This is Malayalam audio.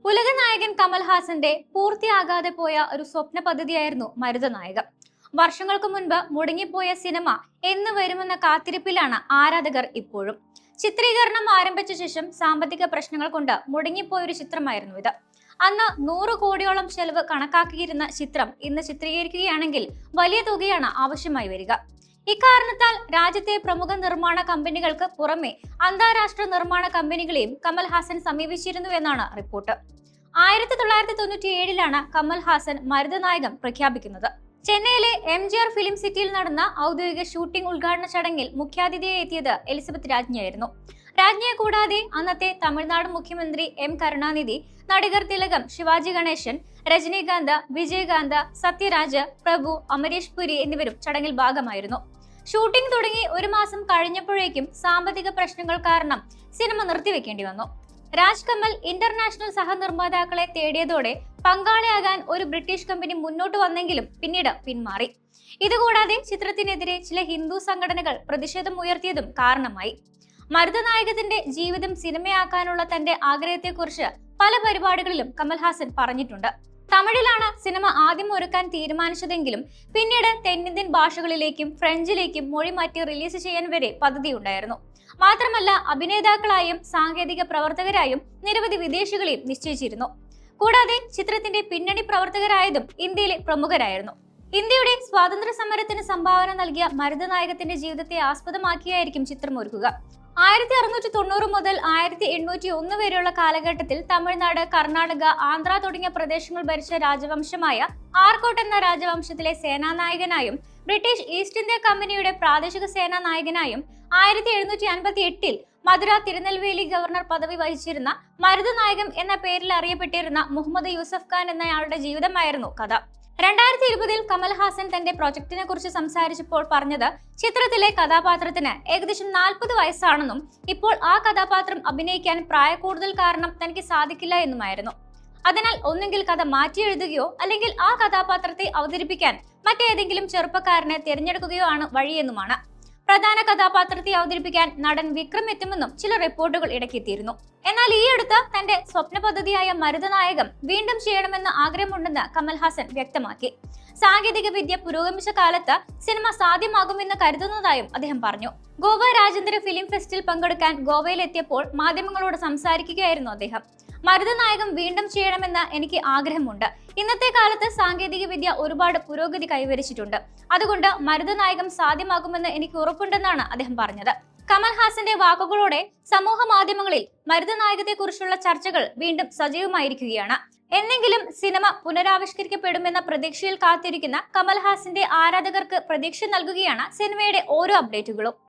ഉലകനായകൻ കമൽഹാസന്റെ പൂർത്തിയാകാതെ പോയ ഒരു സ്വപ്ന പദ്ധതിയായിരുന്നു മരുതനായകം. വർഷങ്ങൾക്ക് മുൻപ് മുടങ്ങിപ്പോയ സിനിമ എന്ന് വരുമെന്ന കാത്തിരിപ്പിലാണ് ആരാധകർ ഇപ്പോഴും. ചിത്രീകരണം ആരംഭിച്ച ശേഷം സാമ്പത്തിക പ്രശ്നങ്ങൾ കൊണ്ട് മുടങ്ങിപ്പോയൊരു ചിത്രമായിരുന്നു ഇത്. അന്ന് 100 കോടിയോളം ചെലവ് കണക്കാക്കിയിരുന്ന ചിത്രം ഇന്ന് ചിത്രീകരിക്കുകയാണെങ്കിൽ വലിയ തുകയാണ് ആവശ്യമായി വരിക. ഇക്കാരണത്താൽ രാജ്യത്തെ പ്രമുഖ നിർമ്മാണ കമ്പനികൾക്ക് പുറമെ അന്താരാഷ്ട്ര നിർമ്മാണ കമ്പനികളെയും കമൽഹാസൻ സമീപിച്ചിരുന്നുവെന്നാണ് റിപ്പോർട്ട്. 1997 കമൽഹാസൻ മരുതനായകം പ്രഖ്യാപിക്കുന്നത്. ചെന്നൈയിലെ MGR ഫിലിം സിറ്റിയിൽ നടന്ന ഔദ്യോഗിക ഷൂട്ടിംഗ് ഉദ്ഘാടന ചടങ്ങിൽ മുഖ്യാതിഥിയായി എത്തിയത് എലിസബത്ത് രാജ്ഞിയായിരുന്നു. രാജ്ഞിയെ കൂടാതെ അന്നത്തെ തമിഴ്നാട് മുഖ്യമന്ത്രി M കരുണാനിധി, നടികർ തിലകം, ശിവാജി ഗണേശൻ, രജനീകാന്ത്, വിജയകാന്ത്, സത്യരാജ്, പ്രഭു, അമരീഷ് പുരി എന്നിവരും ചടങ്ങിൽ ഭാഗമായിരുന്നു. ഷൂട്ടിംഗ് തുടങ്ങി 1 മാസം കഴിഞ്ഞപ്പോഴേക്കും സാമ്പത്തിക പ്രശ്നങ്ങൾ കാരണം സിനിമ നിർത്തിവെക്കേണ്ടി വന്നു. രാജ് കമൽ ഇന്റർനാഷണൽ സഹനിർമ്മാതാക്കളെ തേടിയതോടെ പങ്കാളിയാകാൻ ഒരു ബ്രിട്ടീഷ് കമ്പനി മുന്നോട്ട് വന്നെങ്കിലും പിന്നീട് പിന്മാറി. ഇതുകൂടാതെ ചിത്രത്തിനെതിരെ ചില ഹിന്ദു സംഘടനകൾ പ്രതിഷേധം ഉയർത്തിയതും കാരണമായി. മരുതനായകത്തിന്റെ ജീവിതം സിനിമയാക്കാനുള്ള തന്റെ ആഗ്രഹത്തെക്കുറിച്ച് പല പരിപാടികളിലും കമൽഹാസൻ പറഞ്ഞിട്ടുണ്ട്. തമിഴിലാണ് സിനിമ ആദ്യം ഒരുക്കാൻ തീരുമാനിച്ചതെങ്കിലും പിന്നീട് തെന്നിന്ത്യൻ ഭാഷകളിലേക്കും ഫ്രഞ്ചിലേക്കും മൊഴി മാറ്റി റിലീസ് ചെയ്യാൻ വരെ പദ്ധതിയുണ്ടായിരുന്നു. മാത്രമല്ല, അഭിനേതാക്കളായും സാങ്കേതിക പ്രവർത്തകരായും നിരവധി വിദേശികളെയും നിശ്ചയിച്ചിരുന്നു. കൂടാതെ ചിത്രത്തിന്റെ പിന്നണി പ്രവർത്തകരായതും ഇന്ത്യയിലെ പ്രമുഖരായിരുന്നു. ഇന്ത്യയുടെ സ്വാതന്ത്ര്യ സമരത്തിന് സംഭാവന നൽകിയ മരുതനായകത്തിന്റെ ജീവിതത്തെ ആസ്പദമാക്കിയായിരിക്കും ചിത്രം ഒരുക്കുക. 1690 മുതൽ 1801 വരെയുള്ള കാലഘട്ടത്തിൽ തമിഴ്നാട്, കർണാടക, ആന്ധ്ര തുടങ്ങിയ പ്രദേശങ്ങൾ ഭരിച്ച രാജവംശമായ ആർക്കോട്ട് എന്ന രാജവംശത്തിലെ സേനാനായകനായും ബ്രിട്ടീഷ് ഈസ്റ്റ് ഇന്ത്യ കമ്പനിയുടെ പ്രാദേശിക സേനാനായകനായും 1758 മധുര തിരുനെൽവേലി ഗവർണർ പദവി വഹിച്ചിരുന്ന മരുതനായകം എന്ന പേരിൽ അറിയപ്പെട്ടിരുന്ന മുഹമ്മദ് യൂസഫ് ഖാൻ എന്നയാളുടെ ജീവിതമായിരുന്നു കഥ. 2020 കമൽഹാസൻ തന്റെ പ്രൊജക്ടിനെ കുറിച്ച് സംസാരിച്ചപ്പോൾ പറഞ്ഞത് ചിത്രത്തിലെ കഥാപാത്രത്തിന് ഏകദേശം 40 വയസ്സാണെന്നും ഇപ്പോൾ ആ കഥാപാത്രം അഭിനയിക്കാൻ പ്രായക്കൂടുതൽ കാരണം തനിക്ക് സാധിക്കില്ല എന്നുമായിരുന്നു. അതിനാൽ ഒന്നുകിൽ കഥ മാറ്റി എഴുതുകയോ അല്ലെങ്കിൽ ആ കഥാപാത്രത്തെ അവതരിപ്പിക്കാൻ മറ്റേതെങ്കിലും ചെറുപ്പക്കാരനെ തിരഞ്ഞെടുക്കുകയോ ആണ് വഴിയെന്നുമാണ്. പ്രധാന കഥാപാത്രത്തെ അവതരിപ്പിക്കാൻ നടൻ വിക്രം എത്തുമെന്നും ചില റിപ്പോർട്ടുകൾ ഇടയ്ക്കെത്തിയിരുന്നു. എന്നാൽ ഈ അടുത്ത തന്റെ സ്വപ്ന പദ്ധതിയായ മരുതനായകം വീണ്ടും ചെയ്യണമെന്ന് ആഗ്രഹമുണ്ടെന്ന് കമൽഹാസൻ വ്യക്തമാക്കി. സാങ്കേതിക വിദ്യ പുരോഗമിച്ച കാലത്ത് സിനിമ സാധ്യമാകുമെന്ന് കരുതുന്നതായും അദ്ദേഹം പറഞ്ഞു. ഗോവ രാജ്യാന്തര ഫിലിം ഫെസ്റ്റിൽ പങ്കെടുക്കാൻ ഗോവയിലെത്തിയപ്പോൾ മാധ്യമങ്ങളോട് സംസാരിക്കുകയായിരുന്നു അദ്ദേഹം. മരുതനായകം വീണ്ടും ചെയ്യണമെന്ന് എനിക്ക് ആഗ്രഹമുണ്ട്. ഇന്നത്തെ കാലത്ത് സാങ്കേതിക വിദ്യ ഒരുപാട് പുരോഗതി കൈവരിച്ചിട്ടുണ്ട്. അതുകൊണ്ട് മരുതനായകം സാധ്യമാകുമെന്ന് എനിക്ക് ഉറപ്പുണ്ടെന്നാണ് അദ്ദേഹം പറഞ്ഞത്. കമൽഹാസന്റെ വാക്കുകളോടെ സമൂഹ മാധ്യമങ്ങളിൽ മരുതനായകത്തെ കുറിച്ചുള്ള ചർച്ചകൾ വീണ്ടും സജീവമായിരിക്കുകയാണ്. എന്നെങ്കിലും സിനിമ പുനരാവിഷ്കരിക്കപ്പെടുമെന്ന പ്രതീക്ഷയിൽ കാത്തിരിക്കുന്ന കമൽഹാസന്റെ ആരാധകർക്ക് പ്രതീക്ഷ നൽകുകയാണ് സിനിമയുടെ ഓരോ അപ്ഡേറ്റുകളും.